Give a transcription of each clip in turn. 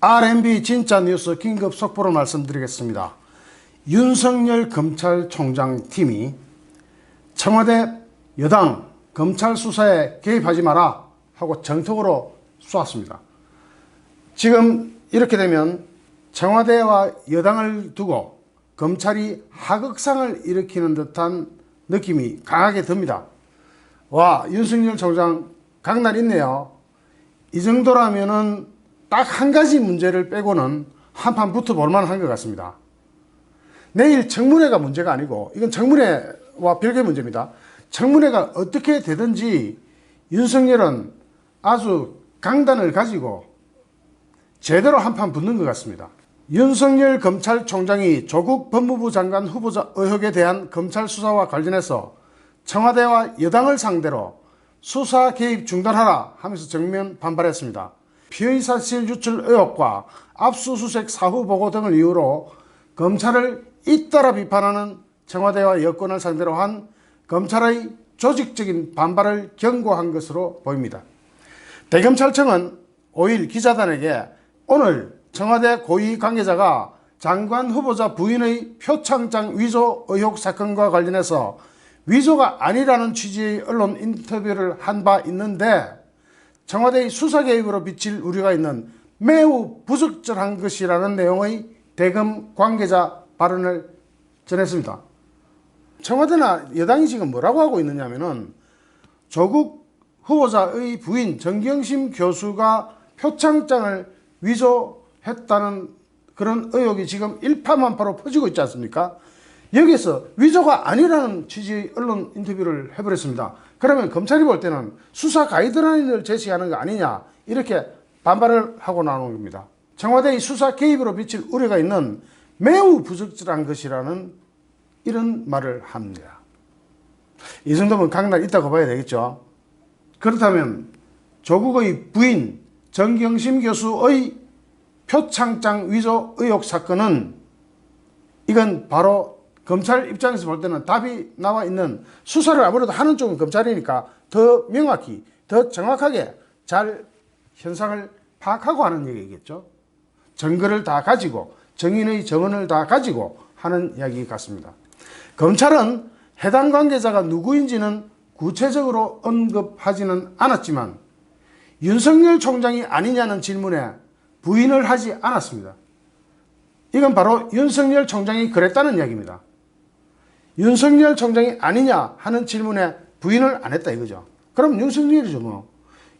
R&B 진짜 뉴스 긴급 속보로 말씀드리겠습니다. 윤석열 검찰총장 팀이 청와대 여당 검찰 수사에 개입하지 마라 하고 정통으로 쏘았습니다. 지금 이렇게 되면 청와대와 여당을 두고 검찰이 하극상을 일으키는 듯한 느낌이 강하게 듭니다. 와, 윤석열 총장 강날 있네요. 이 정도라면은 딱 한 가지 문제를 빼고는 한판 붙어볼 만한 것 같습니다. 내일 청문회가 문제가 아니고 이건 청문회와 별개 문제입니다. 청문회가 어떻게 되든지 윤석열은 아주 강단을 가지고 제대로 한판 붙는 것 같습니다. 윤석열 검찰총장이 조국 법무부 장관 후보자 의혹에 대한 검찰 수사와 관련해서 청와대와 여당을 상대로 수사 개입 중단하라 하면서 정면 반발했습니다. 피의사실 유출 의혹과 압수수색 사후 보고 등을 이유로 검찰을 잇따라 비판하는 청와대와 여권을 상대로 한 검찰의 조직적인 반발을 경고한 것으로 보입니다. 대검찰청은 5일 기자단에게 오늘 청와대 고위 관계자가 장관 후보자 부인의 표창장 위조 의혹 사건과 관련해서 위조가 아니라는 취지의 언론 인터뷰를 한 바 있는데 청와대의 수사 개입으로 비칠 우려가 있는 매우 부적절한 것이라는 내용의 대검 관계자 발언을 전했습니다. 청와대나 여당이 지금 뭐라고 하고 있느냐면은 조국 후보자의 부인 정경심 교수가 표창장을 위조했다는 그런 의혹이 지금 일파만파로 퍼지고 있지 않습니까? 여기서 위조가 아니라는 취지의 언론 인터뷰를 해버렸습니다. 그러면 검찰이 볼 때는 수사 가이드라인을 제시하는 거 아니냐 이렇게 반발을 하고 나오는 겁니다. 청와대의 수사 개입으로 비칠 우려가 있는 매우 부적절한 것이라는 이런 말을 합니다. 이 정도면 강날 있다고 봐야 되겠죠. 그렇다면 조국의 부인 정경심 교수의 표창장 위조 의혹 사건은 이건 바로 검찰 입장에서 볼 때는 답이 나와 있는, 수사를 아무래도 하는 쪽은 검찰이니까 더 명확히 더 정확하게 잘 현상을 파악하고 하는 얘기겠죠. 증거를 다 가지고 정인의 정언을 다 가지고 하는 이야기 같습니다. 검찰은 해당 관계자가 누구인지는 구체적으로 언급하지는 않았지만 윤석열 총장이 아니냐는 질문에 부인을 하지 않았습니다. 이건 바로 윤석열 총장이 그랬다는 이야기입니다. 윤석열 총장이 아니냐 하는 질문에 부인을 안 했다 이거죠. 그럼 윤석열이죠 뭐.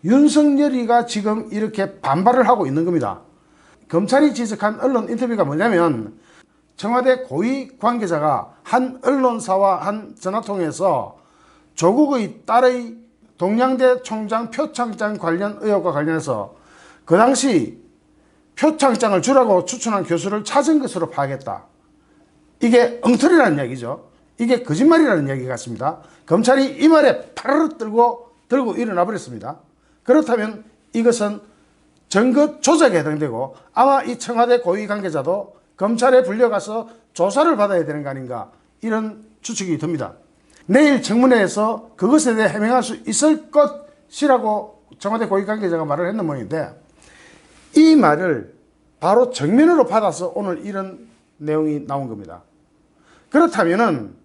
윤석열이가 지금 이렇게 반발을 하고 있는 겁니다. 검찰이 지적한 언론 인터뷰가 뭐냐면 청와대 고위 관계자가 한 언론사와 한 전화통에서 조국의 딸의 동양대 총장 표창장 관련 의혹과 관련해서 그 당시 표창장을 주라고 추천한 교수를 찾은 것으로 파악했다. 이게 엉터리라는 이야기죠. 이게 거짓말이라는 이야기 같습니다. 검찰이 이 말에 파르르 들고 일어나 버렸습니다. 그렇다면 이것은 증거 조작에 해당되고 아마 이 청와대 고위 관계자도 검찰에 불려가서 조사를 받아야 되는 거 아닌가, 이런 추측이 듭니다. 내일 청문회에서 그것에 대해 해명할 수 있을 것이라고 청와대 고위 관계자가 말을 했는 모양인데, 이 말을 바로 정면으로 받아서 오늘 이런 내용이 나온 겁니다. 그렇다면은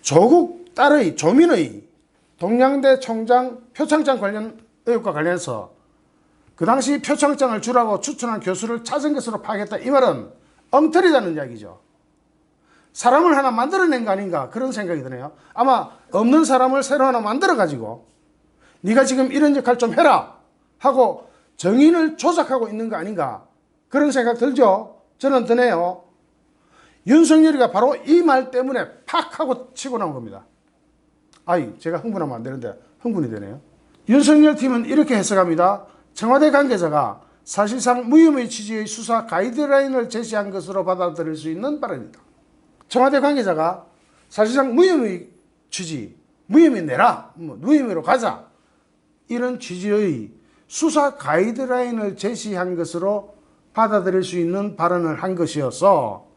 조국 딸의 조민의 동양대 총장 표창장 관련 의혹과 관련해서 그 당시 표창장을 주라고 추천한 교수를 찾은 것으로 파악했다, 이 말은 엉터리라는 이야기죠. 사람을 하나 만들어낸 거 아닌가, 그런 생각이 드네요. 아마 없는 사람을 새로 하나 만들어 가지고 네가 지금 이런 역할 좀 해라 하고 정인을 조작하고 있는 거 아닌가, 그런 생각 들죠. 저는 드네요. 윤석열이가 바로 이 말 때문에 팍 하고 치고 나온 겁니다. 아이, 제가 흥분하면 안 되는데 흥분이 되네요. 윤석열 팀은 이렇게 해석합니다. 청와대 관계자가 사실상 무혐의 취지의 수사 가이드라인을 제시한 것으로 받아들일 수 있는 발언이다. 청와대 관계자가 사실상 무혐의 취지, 무혐의 내라, 무혐의로 가자, 이런 취지의 수사 가이드라인을 제시한 것으로 받아들일 수 있는 발언을 한 것이어서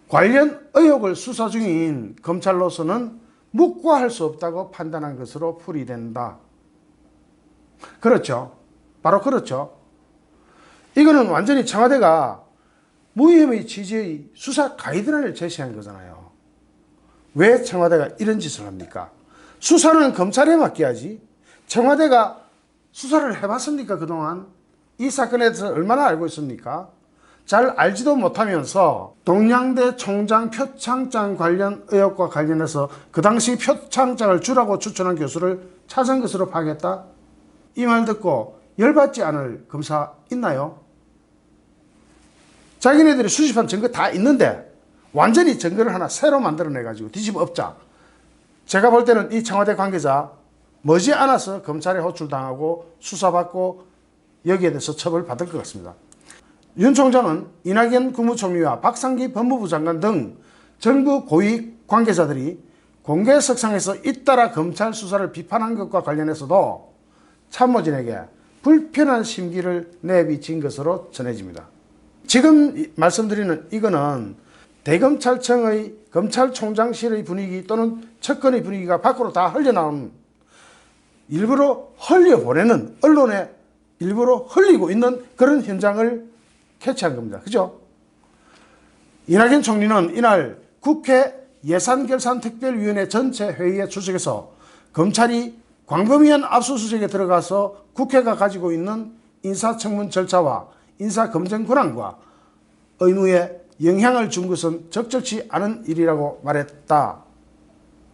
관련 의혹을 수사 중인 검찰로서는 묵과할 수 없다고 판단한 것으로 풀이된다. 그렇죠. 바로 그렇죠. 이거는 완전히 청와대가 무혐의 취지의 수사 가이드라인을 제시한 거잖아요. 왜 청와대가 이런 짓을 합니까? 수사는 검찰에 맡겨야지. 청와대가 수사를 해봤습니까? 그동안 이 사건에 대해서 얼마나 알고 있습니까? 잘 알지도 못하면서 동양대 총장 표창장 관련 의혹과 관련해서 그 당시 표창장을 주라고 추천한 교수를 찾은 것으로 파악했다? 이 말 듣고 열받지 않을 검사 있나요? 자기네들이 수집한 증거 다 있는데 완전히 증거를 하나 새로 만들어내가지고 뒤집어 엎자. 제가 볼 때는 이 청와대 관계자 머지않아서 검찰에 호출당하고 수사받고 여기에 대해서 처벌받을 것 같습니다. 윤 총장은 이낙연 국무총리와 박상기 법무부 장관 등 정부 고위 관계자들이 공개석상에서 잇따라 검찰 수사를 비판한 것과 관련해서도 참모진에게 불편한 심기를 내비친 것으로 전해집니다. 지금 말씀드리는 이거는 대검찰청의 검찰총장실의 분위기 또는 측근의 분위기가 밖으로 다 흘려나온, 일부러 흘려보내는, 언론에 일부러 흘리고 있는 그런 현장을 캐치한 겁니다. 그죠? 이낙연 총리는 이날 국회 예산결산특별위원회 전체 회의에 출석해서 검찰이 광범위한 압수수색에 들어가서 국회가 가지고 있는 인사청문 절차와 인사검증 권한과 의무에 영향을 준 것은 적절치 않은 일이라고 말했다.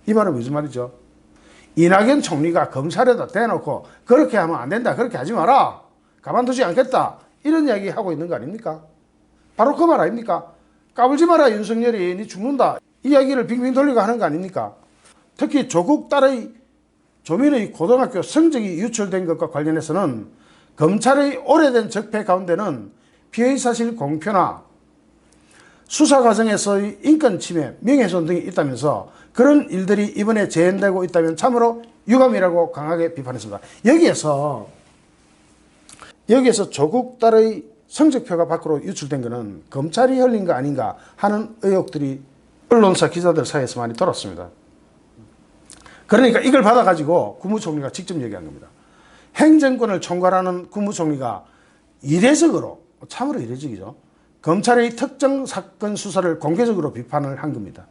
이 말은 무슨 말이죠? 이낙연 총리가 검찰에다 대놓고 그렇게 하면 안 된다, 그렇게 하지 마라, 가만두지 않겠다, 이런 이야기 하고 있는 거 아닙니까? 바로 그 말 아닙니까? 까불지 마라 윤석열이, 니 죽는다, 이 이야기를 빙빙 돌리고 하는 거 아닙니까? 특히 조국 딸의 조민의 고등학교 성적이 유출된 것과 관련해서는 검찰의 오래된 적폐 가운데는 피의 사실 공표나 수사 과정에서의 인권 침해, 명예훼손 등이 있다면서 그런 일들이 이번에 재현되고 있다면 참으로 유감이라고 강하게 비판했습니다. 여기에서 조국 딸의 성적표가 밖으로 유출된 것은 검찰이 흘린 거 아닌가 하는 의혹들이 언론사 기자들 사이에서 많이 돌았습니다. 그러니까 이걸 받아가지고 국무총리가 직접 얘기한 겁니다. 행정권을 총괄하는 국무총리가 이례적으로, 참으로 이례적이죠, 검찰의 특정 사건 수사를 공개적으로 비판을 한 겁니다.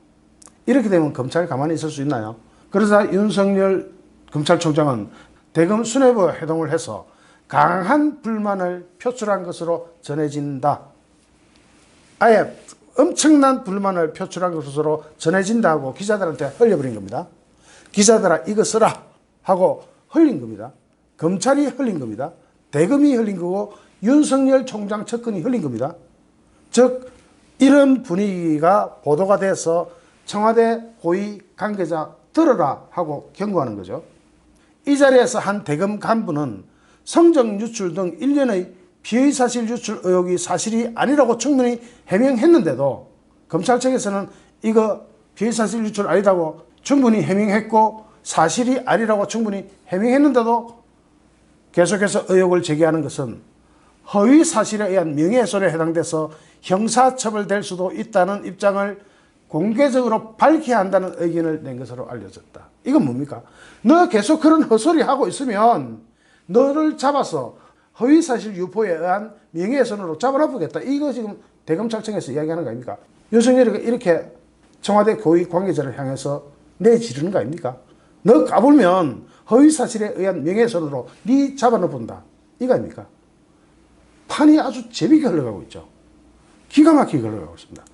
이렇게 되면 검찰이 가만히 있을 수 있나요? 그러자 윤석열 검찰총장은 대검 수뇌부와 회동을 해서 강한 불만을 표출한 것으로 전해진다. 아예 엄청난 불만을 표출한 것으로 전해진다고 기자들한테 흘려버린 겁니다. 기자들아 이거 써라 하고 흘린 겁니다. 검찰이 흘린 겁니다. 대검이 흘린 거고 윤석열 총장 측근이 흘린 겁니다. 즉 이런 분위기가 보도가 돼서 청와대 고위 관계자 들어라 하고 경고하는 거죠. 이 자리에서 한 대검 간부는 성적 유출 등 일련의 피의 사실 유출 의혹이 사실이 아니라고 충분히 해명했는데도 검찰 측에서는 이거 피의 사실 유출 아니다고 충분히 해명했고 사실이 아니라고 충분히 해명했는데도 계속해서 의혹을 제기하는 것은 허위 사실에 의한 명예훼손에 해당돼서 형사처벌될 수도 있다는 입장을 공개적으로 밝혀야 한다는 의견을 낸 것으로 알려졌다. 이건 뭡니까? 너 계속 그런 헛소리 하고 있으면 너를 잡아서 허위사실 유포에 의한 명예훼손으로 잡아놔보겠다. 이거 지금 대검찰청에서 이야기하는 거 아닙니까? 윤석열이가 이렇게 청와대 고위 관계자를 향해서 내지르는 거 아닙니까? 너 까불면 허위사실에 의한 명예훼손으로 네 잡아놔본다. 이거 아닙니까? 판이 아주 재미있게 흘러가고 있죠. 기가 막히게 흘러가고 있습니다.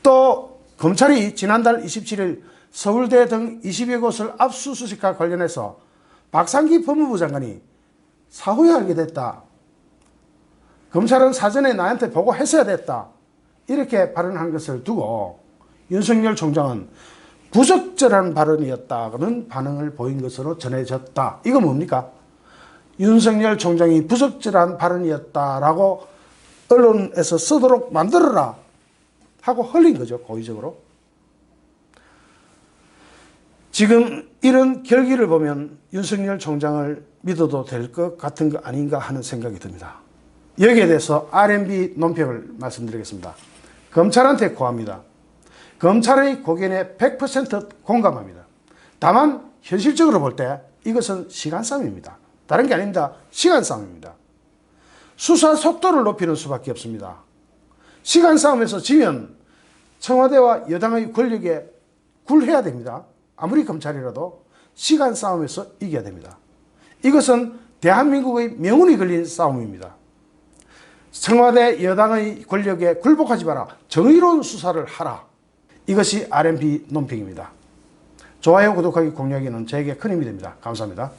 또 검찰이 지난달 27일 서울대 등 20여 곳을 압수수색과 관련해서 박상기 법무부 장관이 사후에 알게 됐다. 검찰은 사전에 나한테 보고했어야 됐다. 이렇게 발언한 것을 두고 윤석열 총장은 부적절한 발언이었다는 반응을 보인 것으로 전해졌다. 이거 뭡니까? 윤석열 총장이 부적절한 발언이었다라고 언론에서 쓰도록 만들어라 하고 흘린 거죠. 고의적으로. 지금 이런 결기를 보면 윤석열 총장을 믿어도 될 것 같은 거 아닌가 하는 생각이 듭니다. 여기에 대해서 R&B 논평을 말씀드리겠습니다. 검찰한테 고합니다. 검찰의 고견에 100% 공감합니다. 다만 현실적으로 볼 때 이것은 시간 싸움입니다. 다른 게 아닙니다. 시간 싸움입니다. 수사 속도를 높이는 수밖에 없습니다. 시간 싸움에서 지면 청와대와 여당의 권력에 굴해야 됩니다. 아무리 검찰이라도 시간 싸움에서 이겨야 됩니다. 이것은 대한민국의 명운이 걸린 싸움입니다. 청와대 여당의 권력에 굴복하지 마라. 정의로운 수사를 하라. 이것이 RMP 논평입니다. 좋아요, 구독하기, 공유하기는 저에게 큰 힘이 됩니다. 감사합니다.